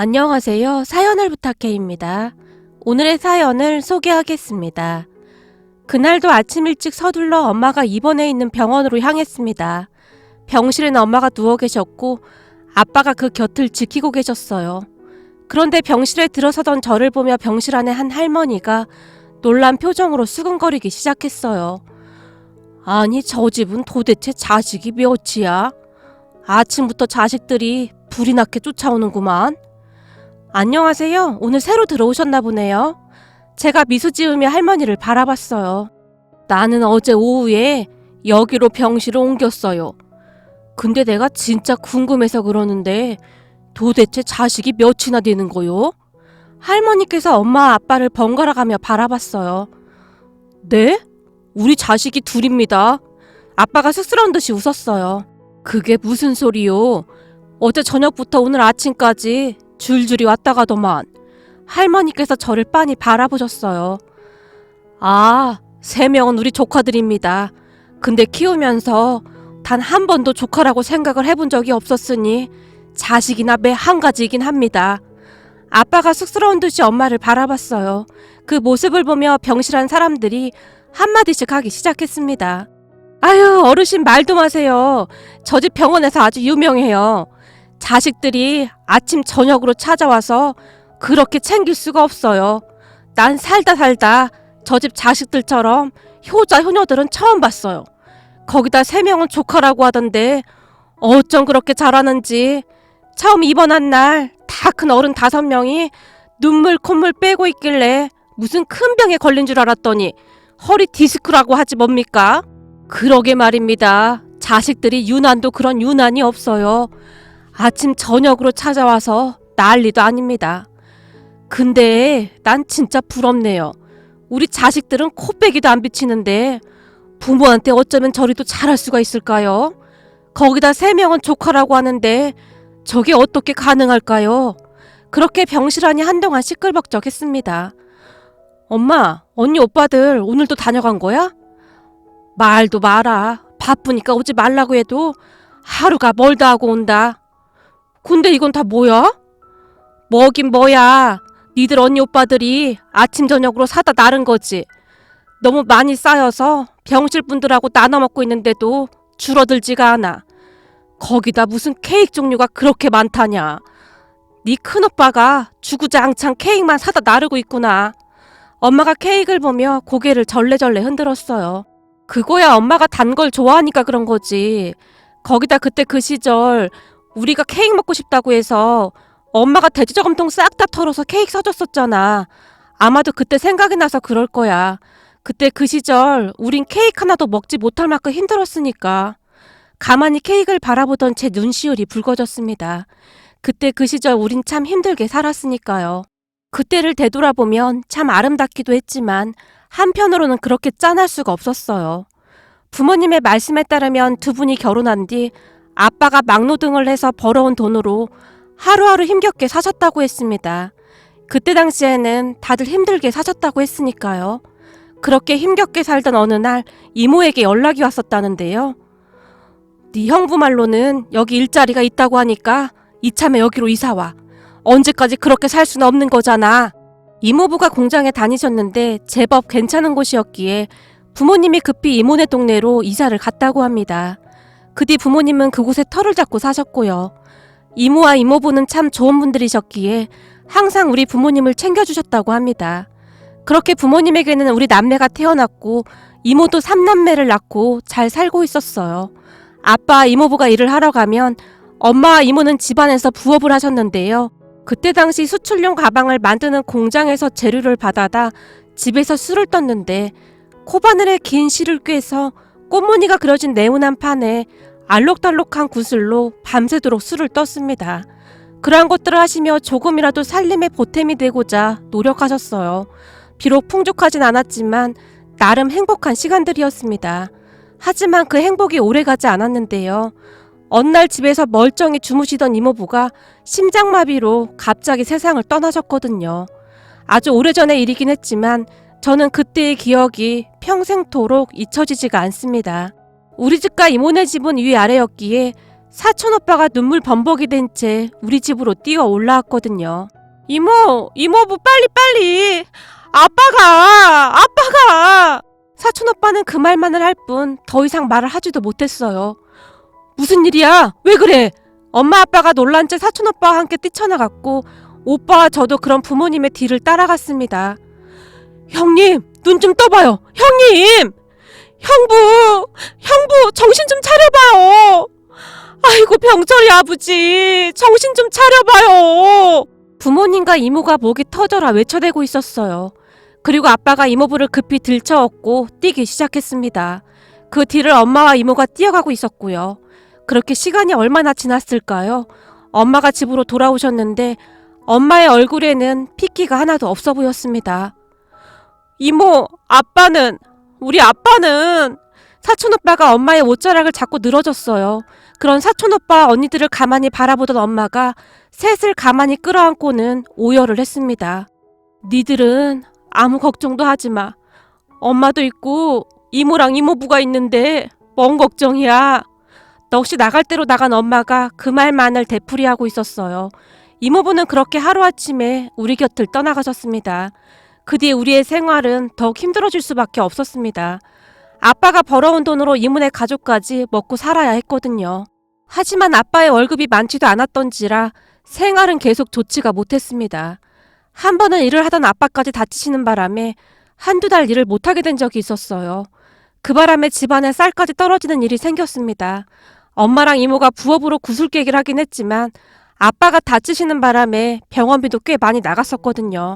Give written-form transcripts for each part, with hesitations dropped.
안녕하세요. 사연을 부탁해입니다. 오늘의 사연을 소개하겠습니다. 그날도 아침 일찍 서둘러 엄마가 입원해 있는 병원으로 향했습니다. 병실에는 엄마가 누워 계셨고 아빠가 그 곁을 지키고 계셨어요. 그런데 병실에 들어서던 저를 보며 병실 안에 한 할머니가 놀란 표정으로 수근거리기 시작했어요. 아니, 저 집은 도대체 자식이 몇이야? 아침부터 자식들이 불이 나게 쫓아오는구만. 안녕하세요. 오늘 새로 들어오셨나 보네요. 제가 미소 지으며 할머니를 바라봤어요. 나는 어제 오후에 여기로 병실을 옮겼어요. 근데 내가 진짜 궁금해서 그러는데 도대체 자식이 몇이나 되는 거요? 할머니께서 엄마 아빠를 번갈아 가며 바라봤어요. 네? 우리 자식이 둘입니다. 아빠가 쑥스러운 듯이 웃었어요. 그게 무슨 소리요? 어제 저녁부터 오늘 아침까지 줄줄이 왔다 가더만. 할머니께서 저를 빤히 바라보셨어요. 아, 3명은 우리 조카들입니다. 근데 키우면서 단 한 번도 조카라고 생각을 해본 적이 없었으니 자식이나 매 한 가지이긴 합니다. 아빠가 쑥스러운 듯이 엄마를 바라봤어요. 그 모습을 보며 병실 안 사람들이 한마디씩 하기 시작했습니다. 아유, 어르신 말도 마세요. 저 집 병원에서 아주 유명해요. 자식들이 아침 저녁으로 찾아와서 그렇게 챙길 수가 없어요. 난 살다 저 집 자식들처럼 효자 효녀들은 처음 봤어요. 거기다 3명은 조카라고 하던데 어쩜 그렇게 잘하는지. 처음 입원한 날 다 큰 어른 5명이 눈물 콧물 빼고 있길래 무슨 큰 병에 걸린 줄 알았더니 허리 디스크라고 하지 뭡니까? 그러게 말입니다. 자식들이 유난도 그런 유난이 없어요. 아침 저녁으로 찾아와서 난리도 아닙니다. 근데 난 진짜 부럽네요. 우리 자식들은 코빼기도 안 비치는데 부모한테 어쩌면 저리도 잘할 수가 있을까요? 거기다 3명은 조카라고 하는데 저게 어떻게 가능할까요? 그렇게 병실 안이 한동안 시끌벅적했습니다. 엄마, 언니 오빠들 오늘도 다녀간 거야? 말도 마라. 바쁘니까 오지 말라고 해도 하루가 멀다 하고 온다. 근데 이건 다 뭐야? 뭐긴 뭐야. 니들 언니 오빠들이 아침 저녁으로 사다 나른 거지. 너무 많이 쌓여서 병실 분들하고 나눠 먹고 있는데도 줄어들지가 않아. 거기다 무슨 케이크 종류가 그렇게 많다냐. 네 큰오빠가 주구장창 케이크만 사다 나르고 있구나. 엄마가 케이크를 보며 고개를 절레절레 흔들었어요. 그거야 엄마가 단 걸 좋아하니까 그런 거지. 거기다 그때 그 시절 우리가 케이크 먹고 싶다고 해서 엄마가 돼지저금통 싹 다 털어서 케이크 사줬었잖아. 아마도 그때 생각이 나서 그럴 거야. 그때 그 시절 우린 케이크 하나도 먹지 못할 만큼 힘들었으니까. 가만히 케이크를 바라보던 제 눈시울이 붉어졌습니다. 그때 그 시절 우린 참 힘들게 살았으니까요. 그때를 되돌아보면 참 아름답기도 했지만 한편으로는 그렇게 짠할 수가 없었어요. 부모님의 말씀에 따르면 두 분이 결혼한 뒤 아빠가 막노동을 해서 벌어온 돈으로 하루하루 힘겹게 사셨다고 했습니다. 그때 당시에는 다들 힘들게 사셨다고 했으니까요. 그렇게 힘겹게 살던 어느 날 이모에게 연락이 왔었다는데요. 네 형부 말로는 여기 일자리가 있다고 하니까 이참에 여기로 이사와. 언제까지 그렇게 살 수는 없는 거잖아. 이모부가 공장에 다니셨는데 제법 괜찮은 곳이었기에 부모님이 급히 이모네 동네로 이사를 갔다고 합니다. 그 뒤 부모님은 그곳에 터를 잡고 사셨고요. 이모와 이모부는 참 좋은 분들이셨기에 항상 우리 부모님을 챙겨주셨다고 합니다. 그렇게 부모님에게는 우리 남매가 태어났고 이모도 3남매를 낳고 잘 살고 있었어요. 아빠 이모부가 일을 하러 가면 엄마와 이모는 집안에서 부업을 하셨는데요. 그때 당시 수출용 가방을 만드는 공장에서 재료를 받아다 집에서 술을 떴는데 코바늘에 긴 실을 꿰서 꽃무늬가 그려진 네모난 판에 알록달록한 구슬로 밤새도록 술을 떴습니다. 그러한 것들을 하시며 조금이라도 살림에 보탬이 되고자 노력하셨어요. 비록 풍족하진 않았지만 나름 행복한 시간들이었습니다. 하지만 그 행복이 오래가지 않았는데요. 어느 날 집에서 멀쩡히 주무시던 이모부가 심장마비로 갑자기 세상을 떠나셨거든요. 아주 오래전의 일이긴 했지만 저는 그때의 기억이 평생토록 잊혀지지가 않습니다. 우리 집과 이모네 집은 위아래였기에 사촌 오빠가 눈물 범벅이 된 채 우리 집으로 뛰어 올라왔거든요. 이모부 빨리. 아빠가. 사촌 오빠는 그 말만을 할 뿐 더 이상 말을 하지도 못했어요. 무슨 일이야? 왜 그래? 엄마 아빠가 놀란 채 사촌 오빠와 함께 뛰쳐나갔고 오빠와 저도 그런 부모님의 뒤를 따라갔습니다. 형님, 눈 좀 떠봐요. 형님! 형부, 정신 좀 차려봐요. 아이고, 병철이 아버지, 정신 좀 차려봐요. 부모님과 이모가 목이 터져라 외쳐대고 있었어요. 그리고 아빠가 이모부를 급히 들쳐업고 뛰기 시작했습니다. 그 뒤를 엄마와 이모가 뛰어가고 있었고요. 그렇게 시간이 얼마나 지났을까요? 엄마가 집으로 돌아오셨는데 엄마의 얼굴에는 핏기가 하나도 없어 보였습니다. 이모, 우리 아빠는 사촌 오빠가 엄마의 옷자락을 잡고 늘어졌어요. 그런 사촌 오빠 언니들을 가만히 바라보던 엄마가 셋을 가만히 끌어안고는 오열을 했습니다. 니들은 아무 걱정도 하지 마. 엄마도 있고 이모랑 이모부가 있는데 뭔 걱정이야. 넋이 나갈 대로 나간 엄마가 그 말만을 되풀이하고 있었어요. 이모부는 그렇게 하루아침에 우리 곁을 떠나가셨습니다. 그 뒤에 우리의 생활은 더욱 힘들어질 수밖에 없었습니다. 아빠가 벌어온 돈으로 이모네 가족까지 먹고 살아야 했거든요. 하지만 아빠의 월급이 많지도 않았던지라 생활은 계속 좋지가 못했습니다. 한 번은 일을 하던 아빠까지 다치시는 바람에 한두 달 일을 못하게 된 적이 있었어요. 그 바람에 집안에 쌀까지 떨어지는 일이 생겼습니다. 엄마랑 이모가 부업으로 구슬깨기를 하긴 했지만 아빠가 다치시는 바람에 병원비도 꽤 많이 나갔었거든요.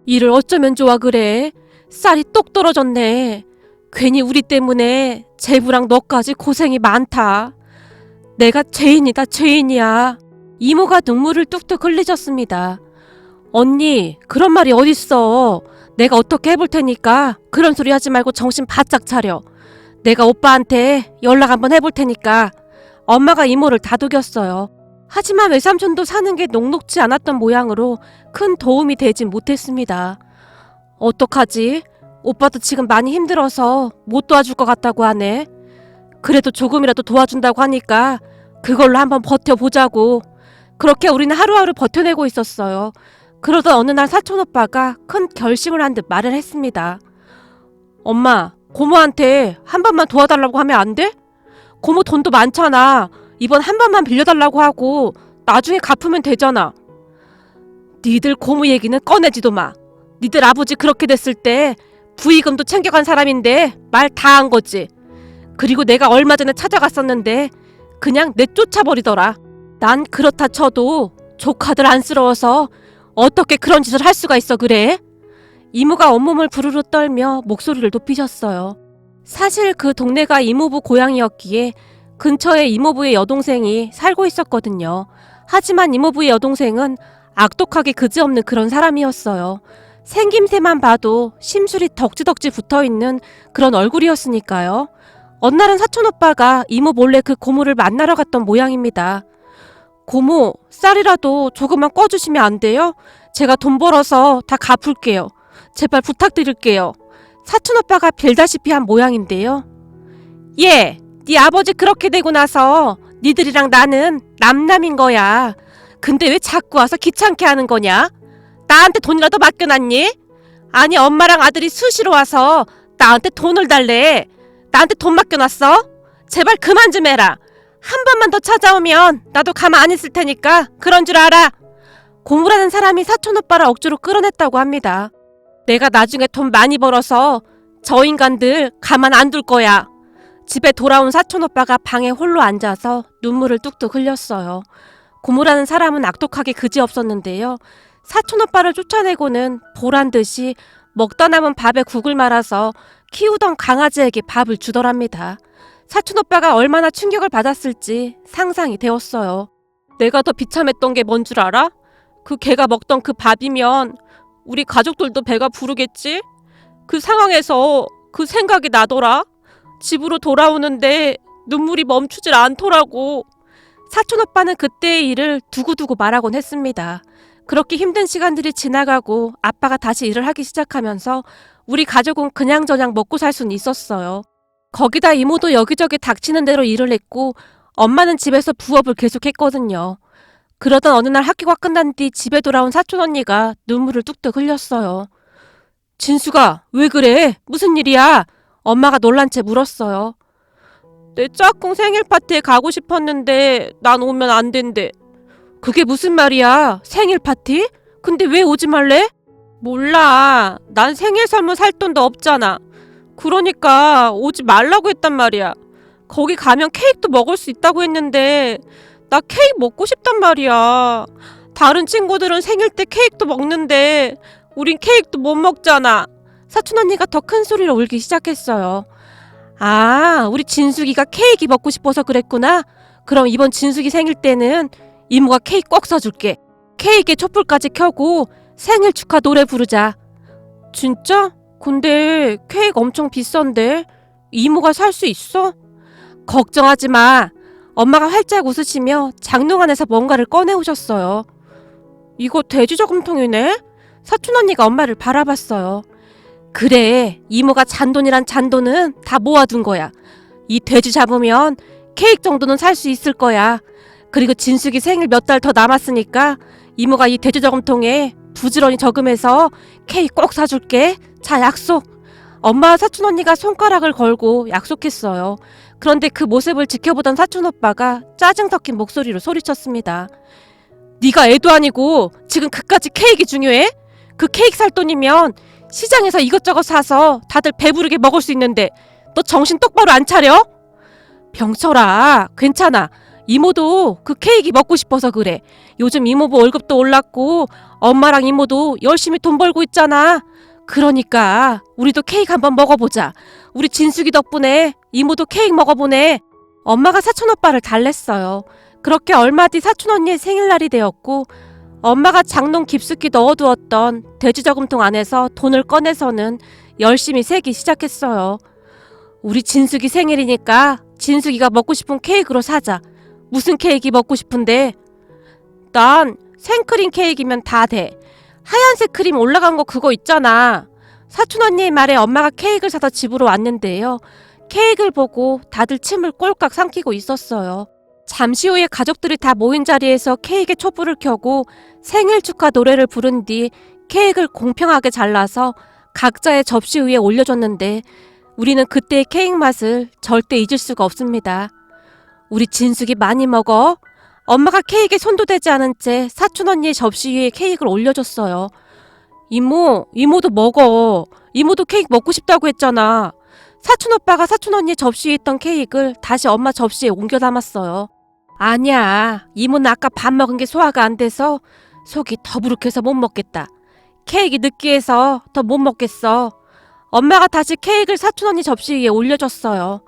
일을 어쩌면 좋아 그래. 쌀이 똑 떨어졌네. 괜히 우리 때문에 제부랑 너까지 고생이 많다. 내가 죄인이야. 이모가 눈물을 뚝뚝 흘리셨습니다. 언니, 그런 말이 어딨어. 내가 어떻게 해볼 테니까 그런 소리 하지 말고 정신 바짝 차려. 내가 오빠한테 연락 한번 해볼 테니까. 엄마가 이모를 다독였어요. 하지만 외삼촌도 사는 게 녹록지 않았던 모양으로 큰 도움이 되진 못했습니다. 어떡하지? 오빠도 지금 많이 힘들어서 못 도와줄 것 같다고 하네. 그래도 조금이라도 도와준다고 하니까 그걸로 한번 버텨보자고. 그렇게 우리는 하루하루 버텨내고 있었어요. 그러던 어느 날 사촌 오빠가 큰 결심을 한 듯 말을 했습니다. 엄마, 고모한테 한 번만 도와달라고 하면 안 돼? 고모 돈도 많잖아. 이번 한 번만 빌려달라고 하고 나중에 갚으면 되잖아. 니들 고모 얘기는 꺼내지도 마. 니들 아버지 그렇게 됐을 때 부의금도 챙겨간 사람인데 말 다 한 거지. 그리고 내가 얼마 전에 찾아갔었는데 그냥 내쫓아버리더라. 난 그렇다 쳐도 조카들 안쓰러워서 어떻게 그런 짓을 할 수가 있어 그래? 이모가 온몸을 부르르 떨며 목소리를 높이셨어요. 사실 그 동네가 이모부 고향이었기에 근처에 이모부의 여동생이 살고 있었거든요. 하지만 이모부의 여동생은 악독하게 그지없는 그런 사람이었어요. 생김새만 봐도 심술이 덕지덕지 붙어있는 그런 얼굴이었으니까요. 어느 날은 사촌 오빠가 이모 몰래 그 고모를 만나러 갔던 모양입니다. 고모, 쌀이라도 조금만 꺼주시면 안 돼요? 제가 돈 벌어서 다 갚을게요. 제발 부탁드릴게요. 사촌 오빠가 빌다시피 한 모양인데요. 예, 네 아버지 그렇게 되고 나서 니들이랑 나는 남남인 거야. 근데 왜 자꾸 와서 귀찮게 하는 거냐? 나한테 돈이라도 맡겨놨니? 아니 엄마랑 아들이 수시로 와서 나한테 돈을 달래. 나한테 돈 맡겨놨어? 제발 그만 좀 해라. 한 번만 더 찾아오면 나도 가만 안 있을 테니까 그런 줄 알아. 고모라는 사람이 사촌 오빠를 억지로 끌어냈다고 합니다. 내가 나중에 돈 많이 벌어서 저 인간들 가만 안 둘 거야. 집에 돌아온 사촌 오빠가 방에 홀로 앉아서 눈물을 뚝뚝 흘렸어요. 고모라는 사람은 악독하게 그지없었는데요. 사촌 오빠를 쫓아내고는 보란듯이 먹다 남은 밥에 국을 말아서 키우던 강아지에게 밥을 주더랍니다. 사촌 오빠가 얼마나 충격을 받았을지 상상이 되었어요. 내가 더 비참했던 게 뭔 줄 알아? 그 개가 먹던 그 밥이면 우리 가족들도 배가 부르겠지? 그 상황에서 그 생각이 나더라. 집으로 돌아오는데 눈물이 멈추질 않더라고. 사촌 오빠는 그때의 일을 두고두고 말하곤 했습니다. 그렇게 힘든 시간들이 지나가고 아빠가 다시 일을 하기 시작하면서 우리 가족은 그냥저냥 먹고 살 수는 있었어요. 거기다 이모도 여기저기 닥치는 대로 일을 했고 엄마는 집에서 부업을 계속했거든요. 그러던 어느 날 학교가 끝난 뒤 집에 돌아온 사촌 언니가 눈물을 뚝뚝 흘렸어요. 진수가 왜 그래? 무슨 일이야? 엄마가 놀란 채 물었어요. 내 짝꿍 생일 파티에 가고 싶었는데 난 오면 안 된대. 그게 무슨 말이야? 생일 파티? 근데 왜 오지 말래? 몰라. 난 생일 선물 살 돈도 없잖아. 그러니까 오지 말라고 했단 말이야. 거기 가면 케이크도 먹을 수 있다고 했는데 나 케이크 먹고 싶단 말이야. 다른 친구들은 생일 때 케이크도 먹는데 우린 케이크도 못 먹잖아. 사촌 언니가 더 큰 소리로 울기 시작했어요. 아, 우리 진숙이가 케이크 먹고 싶어서 그랬구나. 그럼 이번 진숙이 생일 때는 이모가 케이크 꼭 사줄게. 케이크에 촛불까지 켜고 생일 축하 노래 부르자. 진짜? 근데 케이크 엄청 비싼데 이모가 살 수 있어? 걱정하지 마. 엄마가 활짝 웃으시며 장롱 안에서 뭔가를 꺼내오셨어요. 이거 돼지 저금통이네? 사촌 언니가 엄마를 바라봤어요. 그래, 이모가 잔돈이란 잔돈은 다 모아둔 거야. 이 돼지 잡으면 케이크 정도는 살 수 있을 거야. 그리고 진숙이 생일 몇 달 더 남았으니까 이모가 이 돼지 저금통에 부지런히 저금해서 케이크 꼭 사줄게. 자, 약속. 엄마와 사촌 언니가 손가락을 걸고 약속했어요. 그런데 그 모습을 지켜보던 사촌 오빠가 짜증 섞인 목소리로 소리쳤습니다. 네가 애도 아니고 지금 그까짓 케이크 중요해? 그 케이크 살 돈이면 시장에서 이것저것 사서 다들 배부르게 먹을 수 있는데 너 정신 똑바로 안 차려? 병철아, 괜찮아. 이모도 그 케이크 먹고 싶어서 그래. 요즘 이모부 월급도 올랐고 엄마랑 이모도 열심히 돈 벌고 있잖아. 그러니까 우리도 케이크 한번 먹어보자. 우리 진숙이 덕분에 이모도 케이크 먹어보네. 엄마가 사촌 오빠를 달랬어요. 그렇게 얼마 뒤 사촌 언니의 생일날이 되었고 엄마가 장롱 깊숙이 넣어두었던 돼지 저금통 안에서 돈을 꺼내서는 열심히 세기 시작했어요. 우리 진숙이 생일이니까 진숙이가 먹고 싶은 케이크로 사자. 무슨 케이크 먹고 싶은데? 난 생크림 케이크면 다 돼. 하얀색 크림 올라간 거 그거 있잖아. 사촌 언니의 말에 엄마가 케이크를 사서 집으로 왔는데요. 케이크를 보고 다들 침을 꼴깍 삼키고 있었어요. 잠시 후에 가족들이 다 모인 자리에서 케이크에 촛불을 켜고 생일 축하 노래를 부른 뒤 케이크를 공평하게 잘라서 각자의 접시 위에 올려줬는데 우리는 그때의 케이크 맛을 절대 잊을 수가 없습니다. 우리 진숙이 많이 먹어. 엄마가 케이크에 손도 대지 않은 채 사촌 언니의 접시 위에 케이크를 올려줬어요. 이모도 먹어. 이모도 케이크 먹고 싶다고 했잖아. 사촌 오빠가 사촌 언니 접시 위에 있던 케이크를 다시 엄마 접시에 옮겨 담았어요. 아니야. 이모는 아까 밥 먹은 게 소화가 안 돼서 속이 더부룩해서 못 먹겠다. 케이크 느끼해서 더 못 먹겠어. 엄마가 다시 케이크를 사촌 언니 접시 위에 올려줬어요.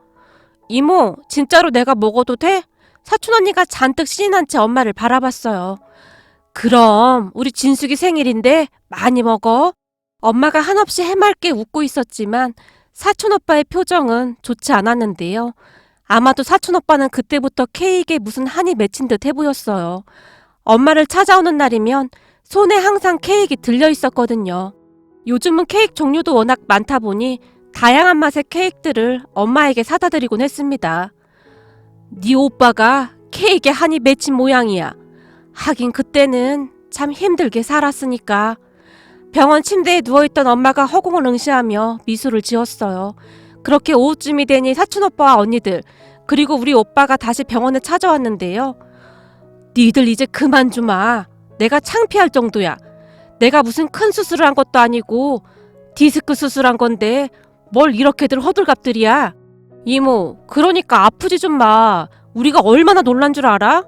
이모, 진짜로 내가 먹어도 돼? 사촌 언니가 잔뜩 신이 난 채 엄마를 바라봤어요. 그럼 우리 진숙이 생일인데 많이 먹어. 엄마가 한없이 해맑게 웃고 있었지만 사촌 오빠의 표정은 좋지 않았는데요. 아마도 사촌 오빠는 그때부터 케이크에 무슨 한이 맺힌 듯 해보였어요. 엄마를 찾아오는 날이면 손에 항상 케이크가 들려 있었거든요. 요즘은 케이크 종류도 워낙 많다 보니 다양한 맛의 케이크들을 엄마에게 사다 드리곤 했습니다. 네 오빠가 케이크에 한이 맺힌 모양이야. 하긴 그때는 참 힘들게 살았으니까. 병원 침대에 누워있던 엄마가 허공을 응시하며 미소를 지었어요. 그렇게 오후쯤이 되니 사촌 오빠와 언니들 그리고 우리 오빠가 다시 병원에 찾아왔는데요. 니들 이제 그만 좀 와. 내가 창피할 정도야. 내가 무슨 큰 수술을 한 것도 아니고 디스크 수술한 건데 뭘 이렇게들 호들갑들이야. 이모, 그러니까 아프지 좀 마. 우리가 얼마나 놀란 줄 알아?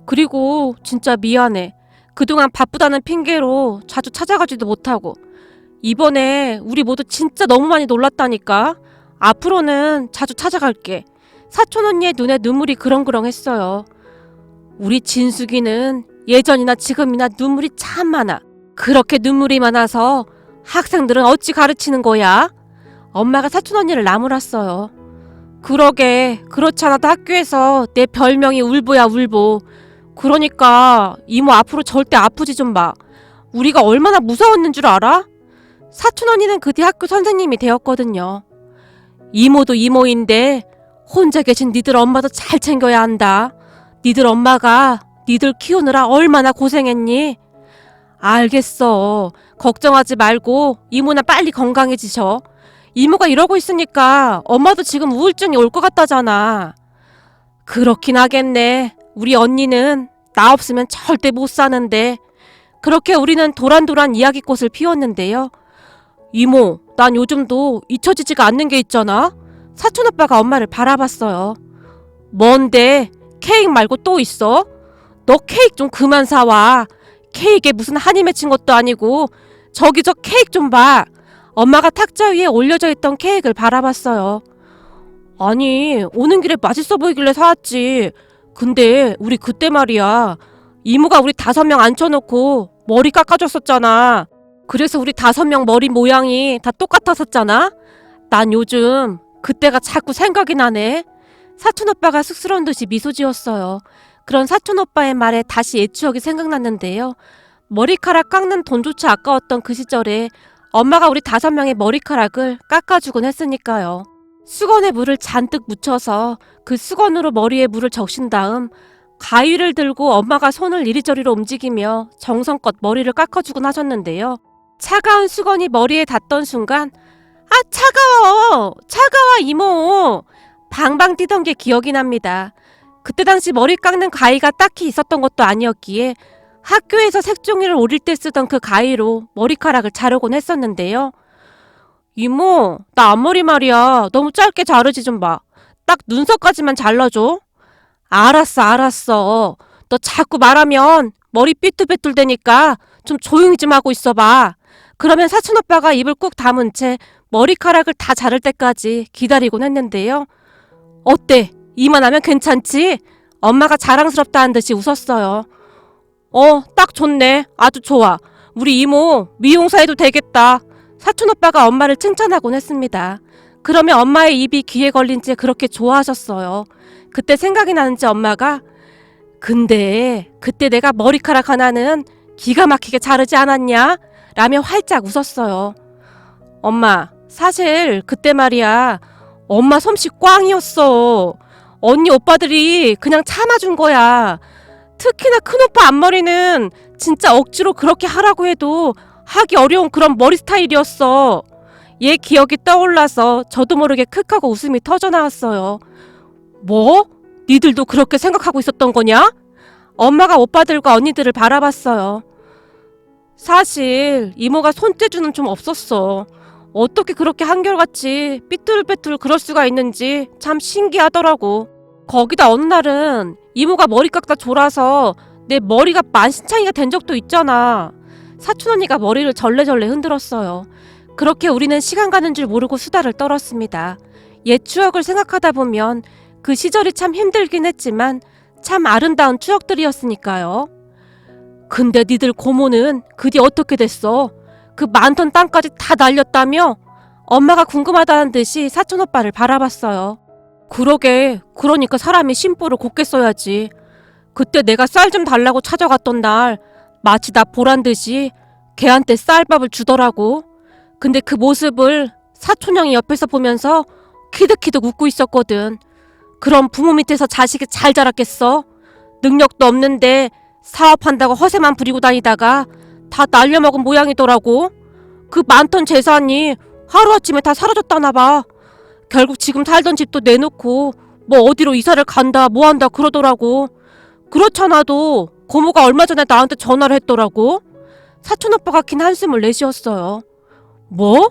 그리고 진짜 미안해. 그동안 바쁘다는 핑계로 자주 찾아가지도 못하고. 이번에 우리 모두 진짜 너무 많이 놀랐다니까. 앞으로는 자주 찾아갈게. 사촌 언니의 눈에 눈물이 그렁그렁했어요. 우리 진숙이는 예전이나 지금이나 눈물이 참 많아. 그렇게 눈물이 많아서 학생들은 어찌 가르치는 거야? 엄마가 사촌 언니를 나무랐어요. 그러게, 그렇지 않아도 학교에서 내 별명이 울보야, 울보. 그러니까 이모 앞으로 절대 아프지 좀 마. 우리가 얼마나 무서웠는 줄 알아? 사촌 언니는 그 뒤 학교 선생님이 되었거든요. 이모도 이모인데 혼자 계신 니들 엄마도 잘 챙겨야 한다. 니들 엄마가 니들 키우느라 얼마나 고생했니? 알겠어. 걱정하지 말고 이모나 빨리 건강해지셔. 이모가 이러고 있으니까 엄마도 지금 우울증이 올 것 같다잖아. 그렇긴 하겠네. 우리 언니는 나 없으면 절대 못 사는데. 그렇게 우리는 도란도란 이야기꽃을 피웠는데요. 이모, 난 요즘도 잊혀지지가 않는 게 있잖아. 사촌오빠가 엄마를 바라봤어요. 뭔데? 케이크 말고 또 있어? 너 케이크 좀 그만 사와. 케이크에 무슨 한이 맺힌 것도 아니고. 저기 저 케이크 좀 봐. 엄마가 탁자 위에 올려져 있던 케이크를 바라봤어요. 아니, 오는 길에 맛있어 보이길래 사왔지. 근데 우리 그때 말이야. 이모가 우리 5명 앉혀놓고 머리 깎아줬었잖아. 그래서 우리 5명 머리 모양이 다 똑같았었잖아. 난 요즘 그때가 자꾸 생각이 나네. 사촌오빠가 쑥스러운 듯이 미소 지었어요. 그런 사촌오빠의 말에 다시 옛 추억이 생각났는데요. 머리카락 깎는 돈조차 아까웠던 그 시절에 엄마가 우리 5명의 머리카락을 깎아주곤 했으니까요. 수건에 물을 잔뜩 묻혀서 그 수건으로 머리에 물을 적신 다음 가위를 들고 엄마가 손을 이리저리로 움직이며 정성껏 머리를 깎아주곤 하셨는데요. 차가운 수건이 머리에 닿던 순간 아, 차가워! 차가워 이모! 방방 뛰던 게 기억이 납니다. 그때 당시 머리 깎는 가위가 딱히 있었던 것도 아니었기에 학교에서 색종이를 오릴 때 쓰던 그 가위로 머리카락을 자르곤 했었는데요. 이모, 나 앞머리 말이야. 너무 짧게 자르지 좀 마. 딱 눈썹까지만 잘라줘. 알았어. 너 자꾸 말하면 머리 삐뚤빼뚤대니까 좀 조용히 좀 하고 있어봐. 그러면 사촌오빠가 입을 꾹 다문 채 머리카락을 다 자를 때까지 기다리곤 했는데요. 어때? 이만하면 괜찮지? 엄마가 자랑스럽다는 듯이 웃었어요. 딱 좋네. 아주 좋아. 우리 이모 미용사 해도 되겠다. 사촌오빠가 엄마를 칭찬하곤 했습니다. 그러면 엄마의 입이 귀에 걸린 채 그렇게 좋아하셨어요. 그때 생각이 나는지 엄마가 근데 그때 내가 머리카락 하나는 기가 막히게 자르지 않았냐? 라며 활짝 웃었어요. 엄마, 사실 그때 말이야. 엄마 솜씨 꽝이었어. 언니 오빠들이 그냥 참아준 거야. 특히나 큰오빠 앞머리는 진짜 억지로 그렇게 하라고 해도 하기 어려운 그런 머리 스타일이었어. 얘 기억이 떠올라서 저도 모르게 크 하고 웃음이 터져나왔어요. 뭐? 니들도 그렇게 생각하고 있었던 거냐? 엄마가 오빠들과 언니들을 바라봤어요. 사실 이모가 손재주는 좀 없었어. 어떻게 그렇게 한결같이 삐뚤빼뚤 그럴 수가 있는지 참 신기하더라고. 거기다 어느 날은 이모가 머리 깎다 졸아서 내 머리가 만신창이가 된 적도 있잖아. 사촌언니가 머리를 절레절레 흔들었어요. 그렇게 우리는 시간 가는 줄 모르고 수다를 떨었습니다. 옛 추억을 생각하다 보면 그 시절이 참 힘들긴 했지만 참 아름다운 추억들이었으니까요. 근데 니들 고모는 그 뒤 어떻게 됐어? 그 많던 땅까지 다 날렸다며? 엄마가 궁금하다는 듯이 사촌오빠를 바라봤어요. 그러게, 그러니까 사람이 심보를 곱게 써야지. 그때 내가 쌀 좀 달라고 찾아갔던 날 마치 나 보란 듯이 걔한테 쌀밥을 주더라고. 근데 그 모습을 사촌형이 옆에서 보면서 키득키득 웃고 있었거든. 그럼 부모 밑에서 자식이 잘 자랐겠어? 능력도 없는데 사업한다고 허세만 부리고 다니다가 다 날려먹은 모양이더라고. 그 많던 재산이 하루아침에 다 사라졌다나 봐. 결국 지금 살던 집도 내놓고 뭐 어디로 이사를 간다 뭐한다 그러더라고. 그렇잖아도 고모가 얼마 전에 나한테 전화를 했더라고. 사촌오빠가 긴 한숨을 내쉬었어요. 뭐?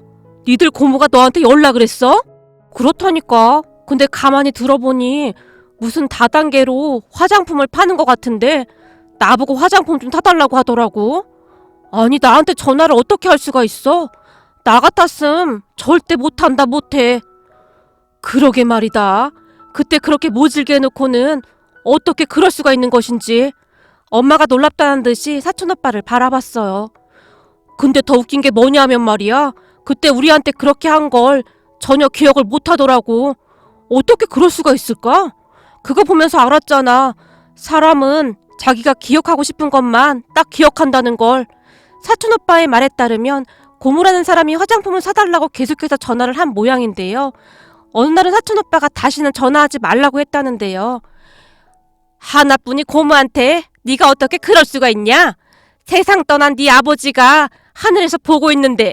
니들 고모가 너한테 연락을 했어? 그렇다니까. 근데 가만히 들어보니 무슨 다단계로 화장품을 파는 것 같은데 나보고 화장품 좀 사달라고 하더라고. 아니 나한테 전화를 어떻게 할 수가 있어? 나 같았음 절대 못한다 못해. 그러게 말이다. 그때 그렇게 모질게 해놓고는 어떻게 그럴 수가 있는 것인지. 엄마가 놀랍다는 듯이 사촌오빠를 바라봤어요. 근데 더 웃긴 게 뭐냐면 말이야. 그때 우리한테 그렇게 한 걸 전혀 기억을 못하더라고. 어떻게 그럴 수가 있을까? 그거 보면서 알았잖아. 사람은 자기가 기억하고 싶은 것만 딱 기억한다는 걸. 사촌오빠의 말에 따르면 고모라는 사람이 화장품을 사달라고 계속해서 전화를 한 모양인데요. 어느 날은 사촌 오빠가 다시는 전화하지 말라고 했다는데요. 하나뿐이 고모한테 네가 어떻게 그럴 수가 있냐? 세상 떠난 네 아버지가 하늘에서 보고 있는데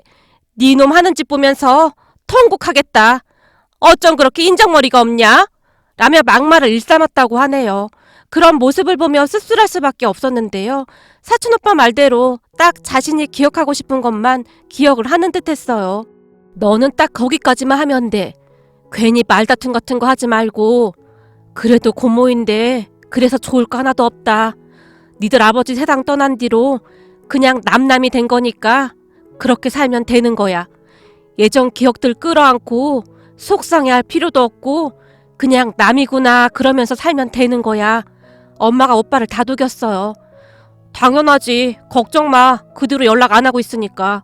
네 놈 하는 짓 보면서 통곡하겠다. 어쩜 그렇게 인정머리가 없냐? 라며 막말을 일삼았다고 하네요. 그런 모습을 보며 씁쓸할 수밖에 없었는데요. 사촌오빠 말대로 딱 자신이 기억하고 싶은 것만 기억을 하는 듯 했어요. 너는 딱 거기까지만 하면 돼. 괜히 말다툼 같은 거 하지 말고. 그래도 고모인데 그래서 좋을 거 하나도 없다. 니들 아버지 세상 떠난 뒤로 그냥 남남이 된 거니까 그렇게 살면 되는 거야. 예전 기억들 끌어안고 속상해할 필요도 없고 그냥 남이구나 그러면서 살면 되는 거야. 엄마가 오빠를 다독였어요. 당연하지. 걱정 마. 그 뒤로 연락 안 하고 있으니까.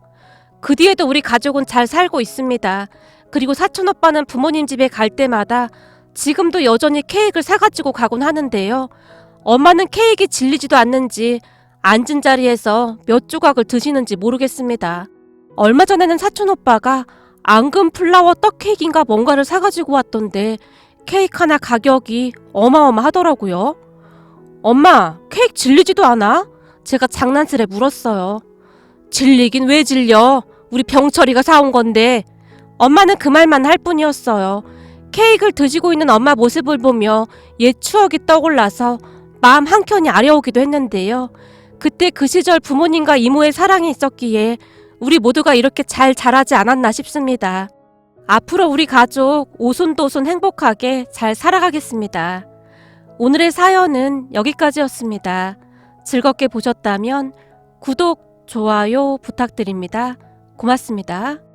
그 뒤에도 우리 가족은 잘 살고 있습니다. 그리고 사촌오빠는 부모님 집에 갈 때마다 지금도 여전히 케이크를 사가지고 가곤 하는데요. 엄마는 케이크 질리지도 않는지 앉은 자리에서 몇 조각을 드시는지 모르겠습니다. 얼마 전에는 사촌오빠가 앙금 플라워 떡 케이크인가 뭔가를 사가지고 왔던데 케이크 하나 가격이 어마어마하더라고요. 엄마, 케이크 질리지도 않아? 제가 장난스레 물었어요. 질리긴 왜 질려? 우리 병철이가 사온 건데. 엄마는 그 말만 할 뿐이었어요. 케이크를 드시고 있는 엄마 모습을 보며 옛 추억이 떠올라서 마음 한켠이 아려오기도 했는데요. 그때 그 시절 부모님과 이모의 사랑이 있었기에 우리 모두가 이렇게 잘 자라지 않았나 싶습니다. 앞으로 우리 가족 오손도손 행복하게 잘 살아가겠습니다. 오늘의 사연은 여기까지였습니다. 즐겁게 보셨다면 구독, 좋아요 부탁드립니다. 고맙습니다.